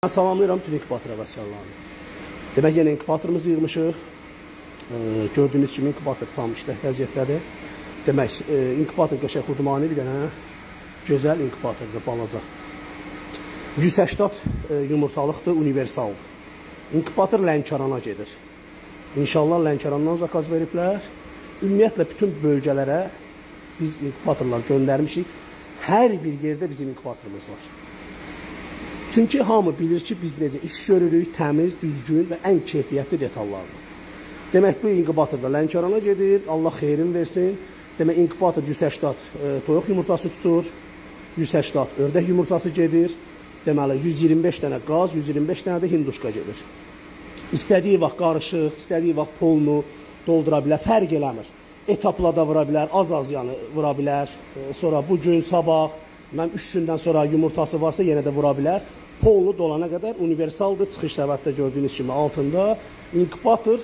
Ben salamlayıram bütün inkubator əvəzkarlarını. Demək, yenə inkubatorumuzu yığmışıq. Gördüyünüz kimi inkubator tam işlək vəziyyətdədir. Demək, inkubator qəşəng xudmani bir dənə gözəl inkubatordur, balaca. 180 yumurtalıqdır, universaldır. İnkubator Lənkərana gedir. İnşallah Lənkərandan zakaz veriblər. Ümumiyyətlə, bütün bölgələrə biz inkubatorlar göndərmişik. Hər bir yerdə bizim inkubatorumuz var. Çünki hamı bilir ki, biz necə iş görürük, təmiz, düzgün və ən keyfiyyətli detallarla. Demək, bu inkubatorda Lənkərana gedir, Allah xeyrin versin. Demək, inkubator 180 toyuq yumurtası tutur, 180 ördək yumurtası gedir. Deməli, 125 dənə qaz, 125 dənə də hinduşka gedir. İstədiyi vaxt qarışıq, istədiyi vaxt polunu doldura bilər, fərq eləmir. Etapla da vura bilər, az-az yəni vura bilər. Sonra bugün, sabah, mən 3 gündən sonra yumurtası varsa yenə də vura bilər. Polunu dolana qədər universaldır. Çıxış səbəbdə gördüyünüz kimi altında inkubator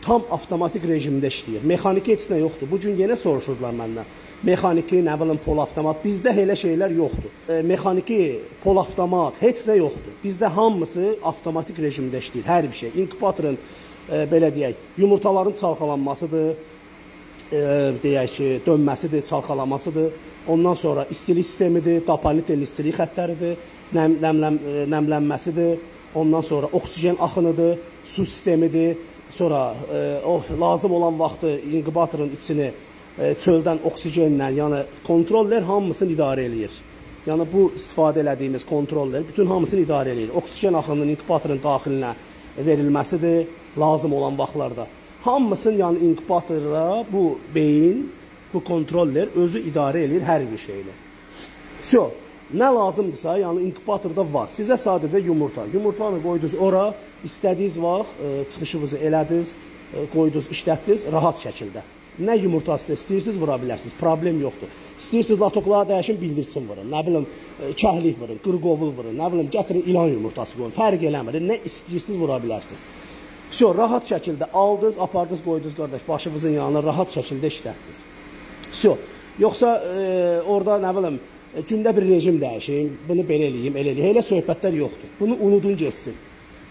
tam avtomatik rejimdə işləyir. Mexaniki heç nə yoxdur. Bugün yenə soruşurdular məndən. Mexaniki, nə bilim, pol avtomat. Bizdə elə şeylər yoxdur. Mexaniki, pol avtomat, heç nə yoxdur. Bizdə hamısı avtomatik rejimdə işləyir. Hər bir şey. İnkubatorun, belə deyək, yumurtaların çalxalanmasıdır, deyək ki, dönməsidir, çalxalamasıdır. Ondan sonra istilik sistemidir, dapanitel istilik xəttləridir, nəmlənməsidir. Ondan sonra oksigen axınıdır, su sistemidir. Sonra lazım olan vaxtı inkubatorun içini çöldən oksigenlə, yəni kontroller hamısını idarə eləyir. Yəni bu istifadə elədiyimiz kontroller bütün hamısını idarə eləyir. Oksigen axınının inkubatorun daxilinə verilməsidir lazım olan vaxtlarda. Hamısının yəni inkubatorda bu beyin, bu kontroller özü idarə eləyir hər bir şeylə. Всё. Nə lazımdırsa, yəni inkubatorda var. Sizə sadəcə yumurta. Yumurtanı qoydunuz ora, istədiyiniz vaxt çıxışınızı elədiniz, qoydunuz, işlətdiniz rahat şəkildə. Nə yumurtası istəyirsiniz vura bilərsiniz. Problem yoxdur. İstəyirsiniz latokları dəyişin, bildirsin vurun. Nə bilim, kəhlik vurun, qırqovul vurun. Nə bilim, gətirin ilan yumurtası qoyun. Fərq eləmir. Nə istəyirsiniz vura bilərsiniz. Всё, rahat şəkildə aldınız, apardınız, qoydunuz qardaş, başınızın yanına rahat şəkildə işlətdiniz. Всё. Yoxsa orada nə bilim, gündə bir rejim dəyişim, bunu belə eləyim, elə eləyim. Elə söhbətlər yoxdur. Bunu unudun geçsin.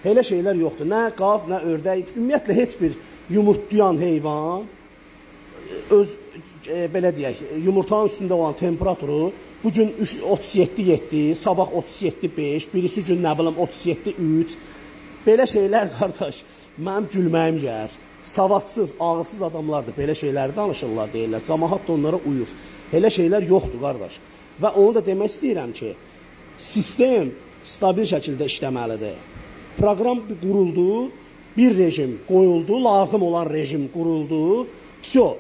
Elə şeylər yoxdur. Nə qaz, nə ördək, ümumiyyətlə heç bir yumurtlayan heyvan öz belə deyək, yumurtanın üstündə olan temperaturu bu gün 37.7, sabah 37.5, birisi gün nə bilim 37.3. Belə şeylər qardaş, mənim gülməyim gəlir. Savadsız, ağılsız adamlardır, belə şeyləri danışırlar, deyirlər. Cəmaət də onlara uyur. Elə şeylər yoxdur, qardaş. Və onu da demək istəyirəm ki, sistem stabil şəkildə işləməlidir. Proqram quruldu, bir rejim qoyuldu, lazım olan rejim quruldu. Всё.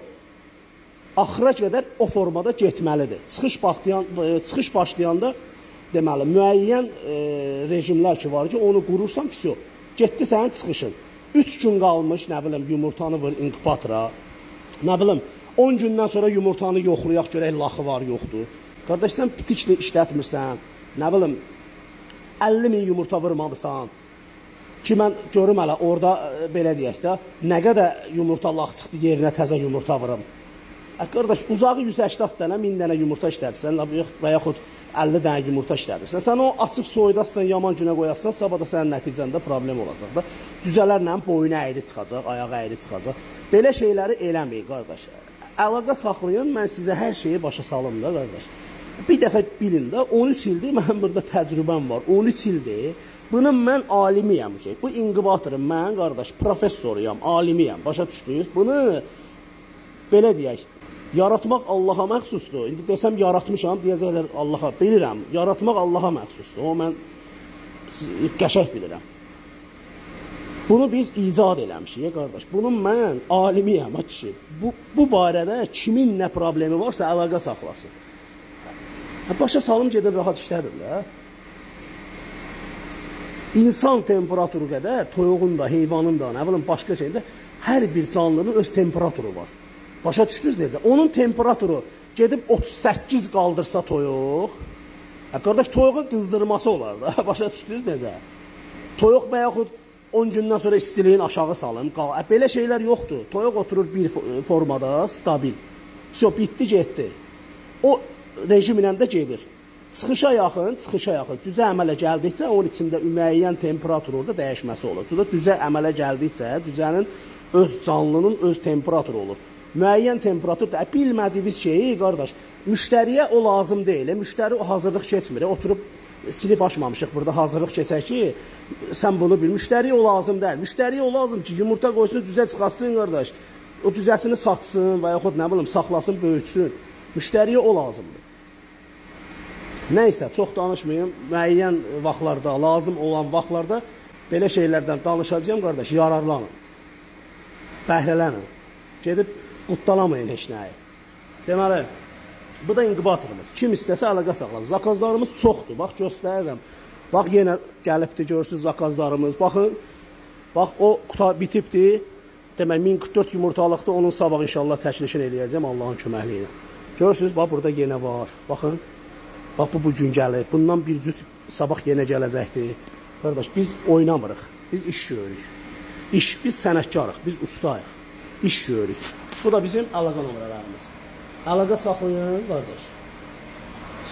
Axıra qədər o formada getməlidir. Çıxış başlayanda deməli, müəyyən rejimlər ki var ki, onu qurursan, всё. Getdi sənin çıxışın. 3 gün qalmış, nə bilim, yumurtanı vur inkubatora. Nə bilim, 10 gündən sonra yumurtanı yoxlayaq, görək laxı var, yoxdur. Qardaş, sən pitikli işlətmirsən, nə bilim, 50.000 yumurta vurmamısan. Ki, mən görüm hələ orada, belə deyək də, nə qədər yumurta lax çıxdı, yerinə təzə yumurta vurum. Qardaş, uzağı 180 dənə, 1000 dənə yumurta işlədirsən və yaxud 50 dənə yumurta işlədirsən. Sən o açıq soydasın, yaman günə qoyasın, sabah da sənin nəticəndə problem olacaq da. Cüzələrlə boyuna əyri çıxacaq, ayağı əyri çıxacaq. Belə şeyləri eləməyin, qardaş. Əlaqə saxlayın, mən sizə hər şeyi başa salım da, qardaş. Bir dəfə bilin də, 13 ildir, mənim burada təcrübəm var, 13 ildir. Bunun mən alimiyəm. Bu inkubatorun mən, qardaş, professoruyam, alimiyəm, başa düşdünüz? Bunu, belə deyək, yaratmaq Allaha məxsusdur. İndi desəm yaratmışam, deyəcəklər Allaha. Bilirəm, yaratmaq Allaha məxsusdur. O mən qəşəng bilirəm. Bunu biz icad eləmişik, qardaş. Bunun mən alimiyəm, kişi. Bu barədə kimin nə problemi varsa əlaqə saxlasın. Başa salım gedir, rahat işlədirlər. İnsan temperaturu qədər toyuğun da, heyvanın da, nə bilim, başqa şeydə hər bir canlının öz temperaturu var. Başa düşdünüz necə? Onun temperaturu gedib 38 qaldırsa toyuq, qardaş, toyuğun qızdırması olar da. Başa düşdünüz necə? Toyuq və yaxud 10 gündən sonra istiliyin aşağı salım. Belə şeylər yoxdur. Toyuq oturur bir formada, stabil. Всё, bitdi, getdi. O rejim ilə də gedir. Çıxışa yaxın cüzə əmələ gəldikcə onun içində müəyyən temperatur orada dəyişməsi olur. Cüzə əmələ gəldikcə cüzənin öz canlının öz temperaturu olur. Müəyyən temperatur da bilmədiyiniz şeyi qardaş, müştəriyə o lazım deyil. Müştəri o hazırlıq keçmir. Oturub silib açmamışıq burada hazırlıq keçək ki, sən bunu bil. Müştəriyə o lazım deyil. Müştəriyə o lazım ki, yumurta qoysun, cüzə çıxartsın qardaş. O cüzəsini satsın və yaxud nə bilim saxlasın, böyütsün. Müştəriyə o lazımdır. Nəysə, çox danışmayım. Müəyyən vaxtlarda, lazım olan vaxtlarda belə şeylərdən danışacağım qardaş. Yararlanın. Bəhrələnin. Gedib qutdalamayın heç nəyi. Deməli, bu da inkubatorumuz. Kim istəsə əlaqə saxlasın. Zakazlarımız çoxdur. Bax, göstərirəm. Bax, yenə gəlibdir, görürsünüz zakazlarımız. Baxın, bax, o quta bitibdir. Demək, 1044 yumurtalıqda onun sabah inşallah çəkilişini eləyəcəm Allahın köməkliyi ilə. Görürsünüz, bax, burada yenə var. Baxın, bax, bu gün gəlir. Bundan bir cüt sabah yenə gələcəkdir. Qardaş, biz oynamırıq. Biz iş görürük. Biz sənətkarıq, biz ustayıq. İş görürük. Bu da bizim əlaqə nömrələrimiz. Əlaqə saxlayın, qardaş.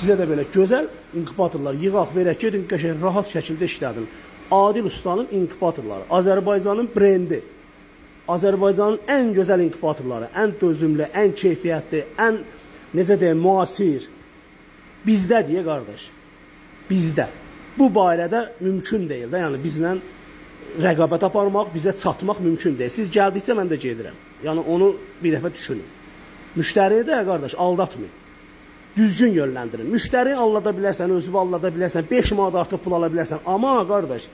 Sizə də belə gözəl inkubatorlar yığaq, verək, gedin, qəşəng, rahat şəkildə işlədin. Adil Ustanın inkubatorları, Azərbaycanın brendi. Azərbaycanın ən gözəl inkubatorları, ən dözümlü, ən keyfiyyətli, ən, necə deyəm, müasir. Bizdə deyə, qardaş. Bizdə. Bu barədə mümkün deyil də, yəni bizlə rəqabət aparmaq, bizə çatmaq mümkün deyil. Siz gəldikcə mən də gedirəm. Yəni onu bir dəfə düşünün. Müştərini də qardaş aldatmayın. Düzgün yönləndirin. Müştərini allada bilərsən, özünü allada bilərsən, 5 manat artıq pul ala bilərsən. Amma qardaş,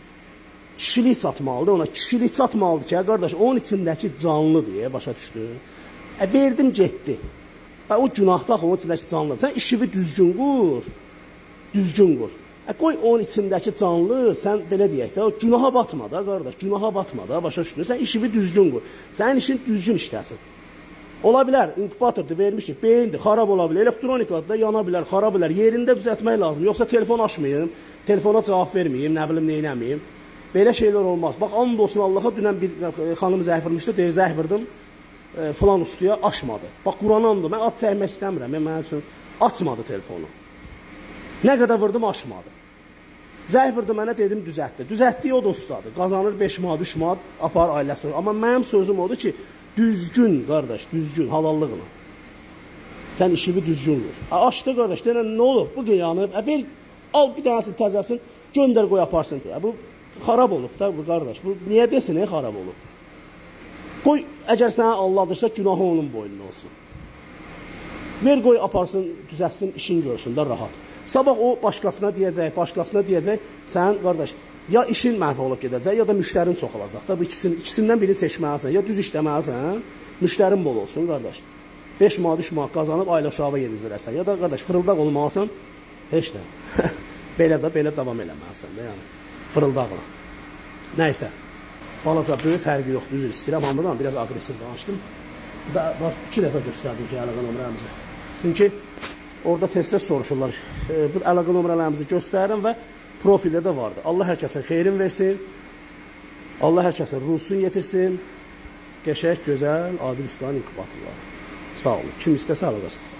kişilik çatmalıdır ona. Kişilik çatmalıdır ki, qardaş, onun içindəki canlı deyə başa düşdü. Verdim, getdi. O günahda onun içindəki canlı. Sən işini düzgün qur. Düzgün qur. Qoy onun içindəki canlı, sən belə deyək də, günaha batma da qardaş, günaha batma da, başa düşdün. Sən işini düzgün qur. Sənin işin düzgün işləsin. Ola bilər, inkubatordur, vermişik, beyindir, xarab ola bilər, elektronikadır da yana bilər, xarab bilər, yerində düzəltmək lazım. Yoxsa telefon açmayım, telefona cavab verməyim, nə bilim, neynəməyim. Belə şeylər olmaz. Bax, and olsun Allaha, dünən bir xanım zəng vurmuşdu, deyir, zəng vurdım, filan ustaya açmadı. Bax, Quranandır, mən ad çəkmək istəmirəm, mənim üçün açmadı telefonu. Nə qədər vurdum, açmadı. Zəng vurdu mənə, dedim, düzəltdi. Düzəltdiyi o da ustadır, qazanır 5 manat, 3 manat, apar ailəsi. Amma mənim sözüm odur ki, düzgün, qardaş, düzgün, halallıqla. Sən işini düzgün qur. Açdı, qardaş, deyən, nə olub, bu qıyanıb, ver, al bir dənəsini təzəsin, göndər qoy aparsın. Bu xarab olub da, bu qardaş, bu niyə desin, xarab olub? Qoy, əgər sənə Allah'dırsa, günahı onun boynuna olsun. Ver, qoy aparsın, düzəlsin, işin görsün də rahat. Sabah o başqasına deyəcək, sən, qardaş, ya işin məhv olub gedəcək, ya da müştərin çox olacaq da. Bu ikisindən birini seçməlisən, ya düz işləməlisən, müştərin bol olsun, qardaş. 5 manat, 3 manat qazanıb ailə uşağı yedizdirəsən, ya da, qardaş, fırıldaq olmalısan, heç nə. Belə davam eləməlisən də, yəni, fırıldaqla. Nəysə, balaca böyük fərqi yoxdur, üzr istəyirəm, hamıdan biraz aqresiv danışdım. 2 dəfə göstərdim ki, əlaqə nömrəmizi. Çünki orada tez-tez soruşurlar. Bu əlaqə nömrələrimizi göstərirəm və profildə də vardır. Allah hər kəsə xeyrin versin. Allah hər kəsə ruhsun yetirsin. Qəşəng, gözəl, Adil Ustanın inkubatorları. Sağ olun. Kim istəsə əlaqə saxlayın.